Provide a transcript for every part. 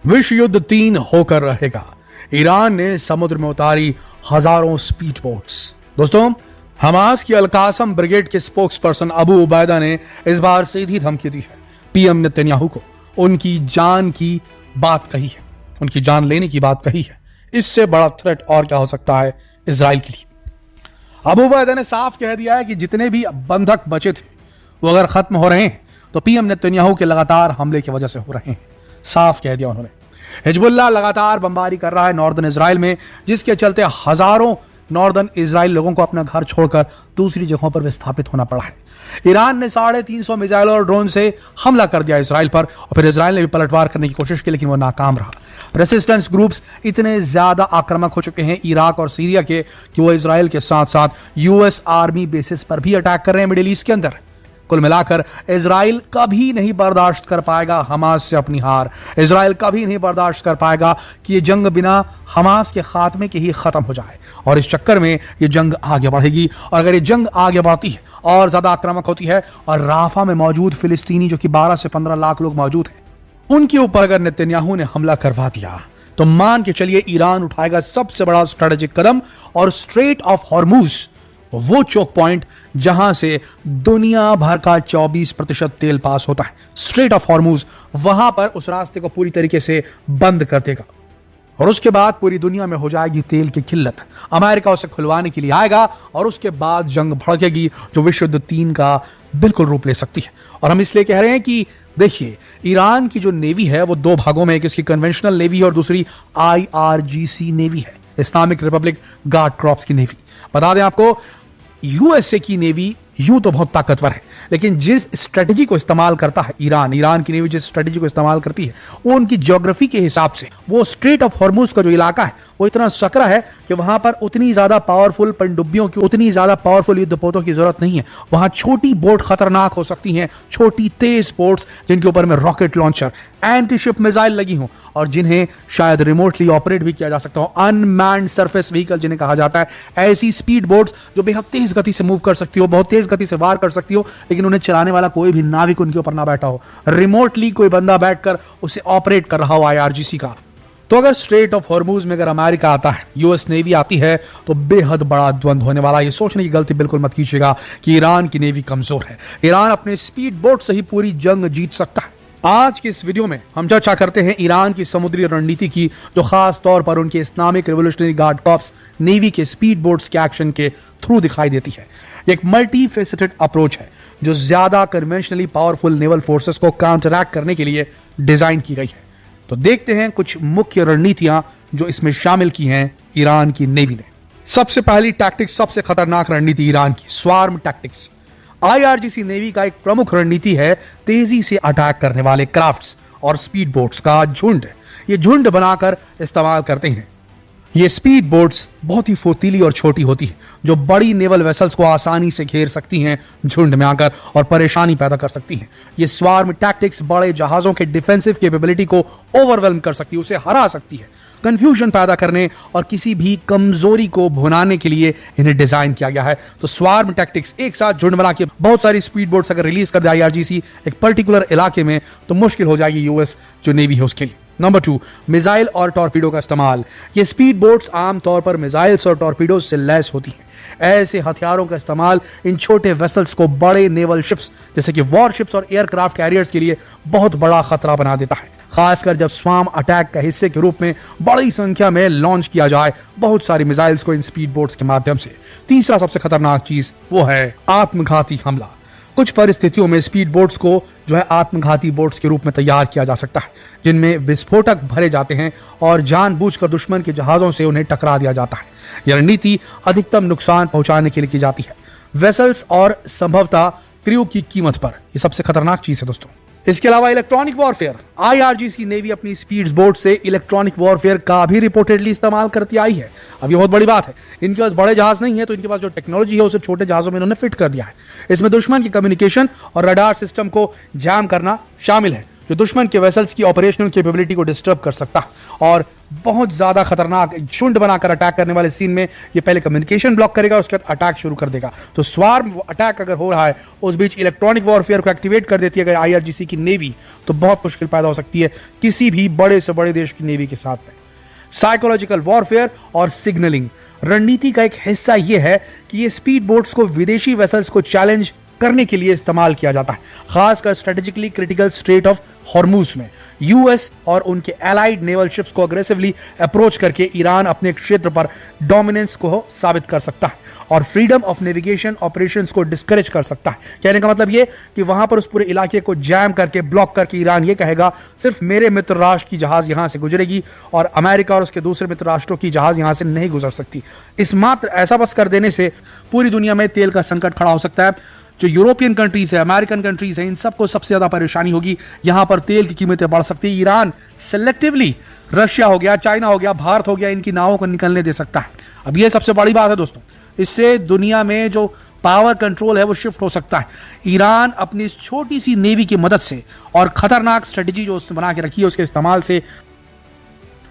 विश्व युद्ध 3 होकर रहेगा। ईरान ने समुद्र में उतारी हजारों स्पीड बोट्स। दोस्तों, हमास की अल-कासम ब्रिगेड के स्पोक्स पर्सन अबू उबैदा ने इस बार सीधी धमकी दी है पीएम नेतन्याहू को। उनकी जान की बात कही है, उनकी जान लेने की बात कही है। इससे बड़ा थ्रेट और क्या हो सकता है इजराइल के लिए। अबू उबैदा ने साफ कह दिया है कि जितने भी बंधक बचे थे वो अगर खत्म हो रहे हैं तो पीएम नेतन्याहू के लगातार हमले की वजह से हो रहे हैं। साफ कह दिया उन्होंने। हिजबुल्लाह लगातार बमबारी कर रहा है नॉर्दर्न इजराइल में, जिसके चलते हजारों नॉर्दर्न इजराइल लोगों को अपना घर छोड़कर दूसरी जगहों पर विस्थापित होना पड़ा है। ईरान ने 350 मिसाइल और ड्रोन से हमला कर दिया इजराइल पर, और फिर इजराइल ने भी पलटवार करने की कोशिश की, लेकिन वो नाकाम रहा। रेसिस्टेंस ग्रुप्स इतने ज्यादा आक्रामक हो चुके हैं इराक और सीरिया के कि वो इजराइल के साथ साथ यूएस आर्मी बेसिस पर भी अटैक कर रहे हैं मिडिल ईस्ट के अंदर। कुल मिलाकर इजराइल कभी नहीं बर्दाश्त कर पाएगा हमास से अपनी हार। इजराइल कभी नहीं बर्दाश्त कर पाएगा कि ये जंग बिना हमास के खात्मे के ही खत्म हो जाए, और इस चक्कर में ये जंग आगे बढ़ेगी। और अगर ये जंग आगे बढ़ती है और ज्यादा आक्रामक होती है, और राफा में मौजूद फिलिस्तीनी जो कि 12 से 15 लाख लोग मौजूद हैं, उनके ऊपर अगर नेतन्याहू ने हमला करवा दिया तो मान के चलिए ईरान उठाएगा सबसे बड़ा स्ट्रेटेजिक कदम, और स्ट्रेट ऑफ हॉर्मुज, वो चोक पॉइंट जहां से दुनिया भर का 24% तेल पास होता है, स्ट्रेट ऑफ हॉर्मुज, वहां पर उस रास्ते को पूरी तरीके से बंद कर देगा। और उसके बाद पूरी दुनिया में हो जाएगी तेल की किल्लत। अमेरिका उसे खुलवाने के लिए आएगा, और उसके बाद जंग भड़केगी जो विश्व युद्ध 3 का बिल्कुल रूप ले सकती है। और हम इसलिए कह रहे हैं कि देखिए, ईरान की जो नेवी है वो 2 भागों में, एक इसकी कन्वेंशनल नेवी है और दूसरी IRGC नेवी है, इस्लामिक रिपब्लिक गार्ड क्रॉप्स की नेवी। बता दें आपको, यूएसए की नेवी यूं तो बहुत ताकतवर है, लेकिन जिस स्ट्रेटजी को इस्तेमाल करता है ईरान की नेवी जिस स्ट्रेटजी को इस्तेमाल करती है, वो उनकी ज्योग्राफी के हिसाब से, वो स्ट्रेट ऑफ हॉर्मुज का जो इलाका है वो इतना सकरा है कि वहां पर उतनी ज्यादा पावरफुल पनडुब्बियों की, उतनी ज्यादा पावरफुल युद्धपोतों की जरूरत नहीं है। वहां छोटी बोट खतरनाक हो सकती हैं, छोटी तेज बोट्स जिनके ऊपर में rocket launcher, anti ship missile लगी हों, और जिन्हें शायद रिमोटली ऑपरेट भी किया जा सकता हो, अनमैन्ड सरफेस व्हीकल जिन्हें कहा जाता है। ऐसी स्पीड बोट्स जो बेहद तेज गति से मूव कर सकती हो, बहुत तेज गति से वार कर सकती हो, लेकिन उन्हें चलाने वाला कोई भी नाविक उनके ऊपर ना बैठा हो, रिमोटली कोई बंदा बैठकर उसे ऑपरेट कर रहा हो IRGC का। तो अगर स्ट्रेट ऑफ हॉर्मुज में अगर अमेरिका आता है, यूएस नेवी आती है, तो बेहद बड़ा द्वंद्व होने वाला। ये सोचने की गलती बिल्कुल मत कीजिएगा कि ईरान की नेवी कमजोर है। ईरान अपने स्पीड बोट से ही पूरी जंग जीत सकता है। आज की इस वीडियो में हम चर्चा करते हैं ईरान की समुद्री रणनीति की, जो खास तौर पर उनके Islamic revolutionary guard corps navy के स्पीड बोट्स के एक्शन के थ्रू दिखाई देती है। एक मल्टी फेसेटेड अप्रोच है जो ज्यादा कन्वेंशनली पावरफुल नेवल फोर्सेस को काउंटरैक्ट करने के लिए डिजाइन की गई है। तो देखते हैं कुछ मुख्य रणनीतियां जो इसमें शामिल की हैं ईरान की नेवी ने। सबसे पहली टैक्टिक्स, सबसे खतरनाक रणनीति ईरान की, स्वार्म टैक्टिक्स। IRGC नेवी का एक प्रमुख रणनीति है तेजी से अटैक करने वाले क्राफ्ट्स और स्पीड बोट्स का झुंड। ये झुंड बनाकर इस्तेमाल करते हैं। ये स्पीड बोट्स बहुत ही फुर्तीली और छोटी होती हैं, जो बड़ी नेवल वेसल्स को आसानी से घेर सकती हैं झुंड में आकर, और परेशानी पैदा कर सकती हैं। ये स्वार्म टैक्टिक्स बड़े जहाजों के डिफेंसिव कैपेबिलिटी को ओवरवेल्म कर सकती है, उसे हरा सकती है। कंफ्यूजन पैदा करने और किसी भी कमजोरी को भुनाने के लिए इन्हें डिजाइन किया गया है। तो स्वार्म टैक्टिक्स, एक साथ झुंड बना के बहुत सारी स्पीड बोट्स अगर रिलीज कर दे IRGC एक पर्टिकुलर इलाके में, तो मुश्किल हो जाएगी यूएस जो नेवी है उसके लिए। नंबर 2, मिसाइल और टॉर्पीडो का इस्तेमाल। ये स्पीड बोट्स आमतौर पर मिसाइल्स और टॉर्पीडोज से लैस होती हैं। ऐसे हथियारों का इस्तेमाल इन छोटे वेसल्स को बड़े नेवल शिप्स जैसे कि वॉरशिप्स और एयरक्राफ्ट कैरियर्स के लिए बहुत बड़ा खतरा बना देता है, खासकर जब स्वार्म अटैक का हिस्से के रूप में बड़ी संख्या में लॉन्च किया जाए बहुत सारी मिसाइल्स को इन स्पीड बोट्स के माध्यम से। तीसरा सबसे खतरनाक चीज वो है आत्मघाती हमला। कुछ परिस्थितियों में स्पीड बोट्स को जो है आत्मघाती बोट्स के रूप में तैयार किया जा सकता है, जिनमें विस्फोटक भरे जाते हैं और जानबूझकर दुश्मन के जहाजों से उन्हें टकरा दिया जाता है। यह रणनीति अधिकतम नुकसान पहुंचाने के लिए की जाती है, वेसल्स और संभवतः क्रू की कीमत पर। यह सबसे खतरनाक चीज है दोस्तों। इसके अलावा इलेक्ट्रॉनिक वॉरफेयर। IRGC नेवी अपनी स्पीड बोट से इलेक्ट्रॉनिक वॉरफेयर का भी रिपोर्टेडली इस्तेमाल करती आई है। अब ये बहुत बड़ी बात है, इनके पास बड़े जहाज नहीं है, तो इनके पास जो टेक्नोलॉजी है उसे छोटे जहाजों में इन्होंने फिट कर दिया है। इसमें दुश्मन की कम्युनिकेशन और रडार सिस्टम को जैम करना शामिल है। जो दुश्मन के वेसल्स की ऑपरेशनल कैपेबिलिटी को डिस्टर्ब कर सकता है और बहुत ज़्यादा खतरनाक झुंड बनाकर अटैक करने वाले सीन में ये पहले कम्युनिकेशन ब्लॉक करेगा, उसके बाद अटैक शुरू कर देगा। तो स्वार्म अटैक अगर हो रहा है, उस बीच इलेक्ट्रॉनिक वॉरफेयर को एक्टिवेट कर देती है अगर IRGC की नेवी, तो बहुत मुश्किल पैदा हो सकती है किसी भी बड़े से बड़े देश की नेवी के साथ में। साइकोलॉजिकल वॉरफेयर और सिग्नलिंग रणनीति का एक हिस्सा यह है कि ये स्पीड बोट्स को विदेशी वेसल्स को चैलेंज करने के लिए इस्तेमाल किया जाता है, खासकर strategically critical straight of Hormuz में। यूएस और उनके एलाइड नेवल शिप्स को अग्रेसिवली अप्रोच करके ईरान अपने क्षेत्र पर डोमिनेंस को साबित कर सकता है और फ्रीडम ऑफ नेविगेशन ऑपरेशंस को डिस्करेज कर सकता है। कहने का मतलब ये कि वहां पर उस पूरे इलाके को जैम करके ब्लॉक करके ईरान ये कहेगा सिर्फ मेरे मित्र राष्ट्र की जहाज यहां से गुजरेगी और अमेरिका और उसके दूसरे मित्र राष्ट्रों की जहाज यहां से नहीं गुजर सकती। इस मात्र ऐसा बस कर देने से पूरी दुनिया में तेल का संकट खड़ा हो सकता है। जो यूरोपियन कंट्रीज है, अमेरिकन कंट्रीज है, इन सबको सबसे ज्यादा परेशानी होगी। यहां पर तेल की कीमतें बढ़ सकती है। ईरान सेलेक्टिवली रशिया हो गया, चाइना हो गया, भारत हो गया, इनकी नावों को निकलने दे सकता है। अब ये सबसे बड़ी बात है दोस्तों, इससे दुनिया में जो पावर कंट्रोल है वो शिफ्ट हो सकता है। ईरान अपनी इस छोटी सी नेवी की मदद से और खतरनाक स्ट्रेटेजी जो उसने बना के रखी है उसके इस्तेमाल से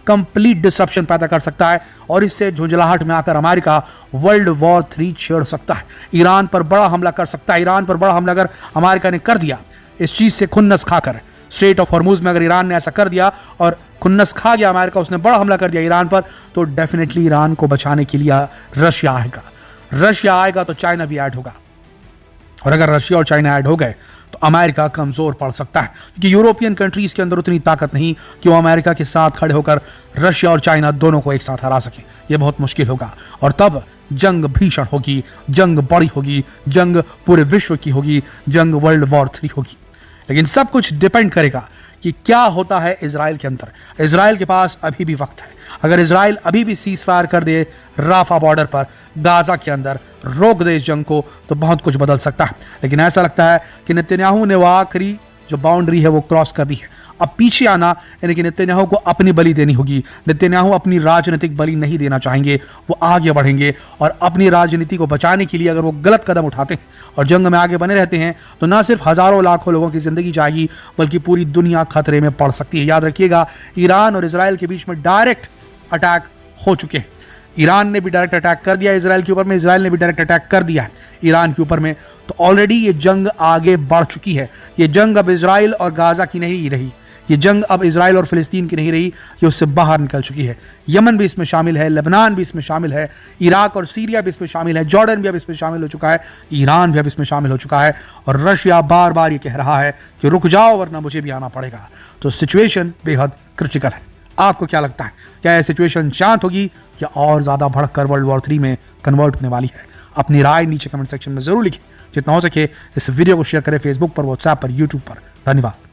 कंप्लीट डिसरप्शन पैदा कर सकता है और इससे झुंझलाहट में आकर अमेरिका वर्ल्ड वॉर 3 छेड़ सकता है। ईरान पर बड़ा हमला कर सकता है। ईरान पर बड़ा हमला अगर अमेरिका ने कर दिया, इस चीज से खुन्नस खाकर, स्ट्रेट ऑफ हॉर्मुज में अगर ईरान ने ऐसा कर दिया और खुन्नस खा गया अमेरिका, उसने बड़ा हमला कर दिया ईरान पर, तो डेफिनेटली ईरान को बचाने के लिए रशिया आएगा। रशिया आएगा तो चाइना भी ऐड होगा और अगर रशिया और चाइना ऐड हो गए तो अमेरिका कमजोर पड़ सकता है, क्योंकि यूरोपियन कंट्रीज के अंदर उतनी ताकत नहीं कि वो अमेरिका के साथ खड़े होकर रशिया और चाइना दोनों को एक साथ हरा सके। ये बहुत मुश्किल होगा और तब जंग भीषण होगी, जंग बड़ी होगी, जंग पूरे विश्व की होगी, जंग वर्ल्ड वॉर 3 होगी। लेकिन सब कुछ डिपेंड करेगा कि क्या होता है इजराइल के अंदर। इजराइल के पास अभी भी वक्त है। अगर इजराइल अभी भी सीज फायर कर दे राफा बॉर्डर पर, गाजा के अंदर रोक दे इस जंग को, तो बहुत कुछ बदल सकता है। लेकिन ऐसा लगता है कि नेतन्याहू ने वो आखिरी जो बाउंड्री है वो क्रॉस कर दी है। अब पीछे आना यानी कि नेतन्याहू को अपनी बलि देनी होगी। नेतन्याहू अपनी राजनीतिक बलि नहीं देना चाहेंगे, वो आगे बढ़ेंगे और अपनी राजनीति को बचाने के लिए अगर वो गलत कदम उठाते हैं और जंग में आगे बने रहते हैं तो ना सिर्फ हजारों लाखों लोगों की जिंदगी जाएगी बल्कि पूरी दुनिया खतरे में पड़ सकती है। याद रखिएगा, ईरान और इजराइल के बीच में डायरेक्ट अटैक हो चुके हैं। ईरान ने भी डायरेक्ट अटैक कर दिया इजराइल के ऊपर में, इजराइल ने भी डायरेक्ट अटैक कर दिया है ईरान के ऊपर में। तो ऑलरेडी ये जंग आगे बढ़ चुकी है। ये जंग अब इजराइल और गाजा की नहीं रही, ये जंग अब इजराइल और फिलिस्तीन की नहीं रही, ये उससे बाहर निकल चुकी है। यमन भी इसमें शामिल है, लेबनान भी इसमें शामिल है, इराक और सीरिया भी इसमें शामिल है, जॉर्डन भी अब इसमें शामिल हो चुका है, ईरान भी अब इसमें शामिल हो चुका है और रशिया बार बार ये कह रहा है कि रुक जाओ वरना मुझे भी आना पड़ेगा। तो सिचुएशन बेहद क्रिटिकल है। आपको क्या लगता है, क्या यह सिचुएशन शांत होगी या और ज्यादा भड़ककर वर्ल्ड वॉर 3 में कन्वर्ट होने वाली है? अपनी राय नीचे कमेंट सेक्शन में जरूर लिखें। जितना हो सके इस वीडियो को शेयर करें फेसबुक पर, व्हाट्सएप पर, यूट्यूब पर। धन्यवाद।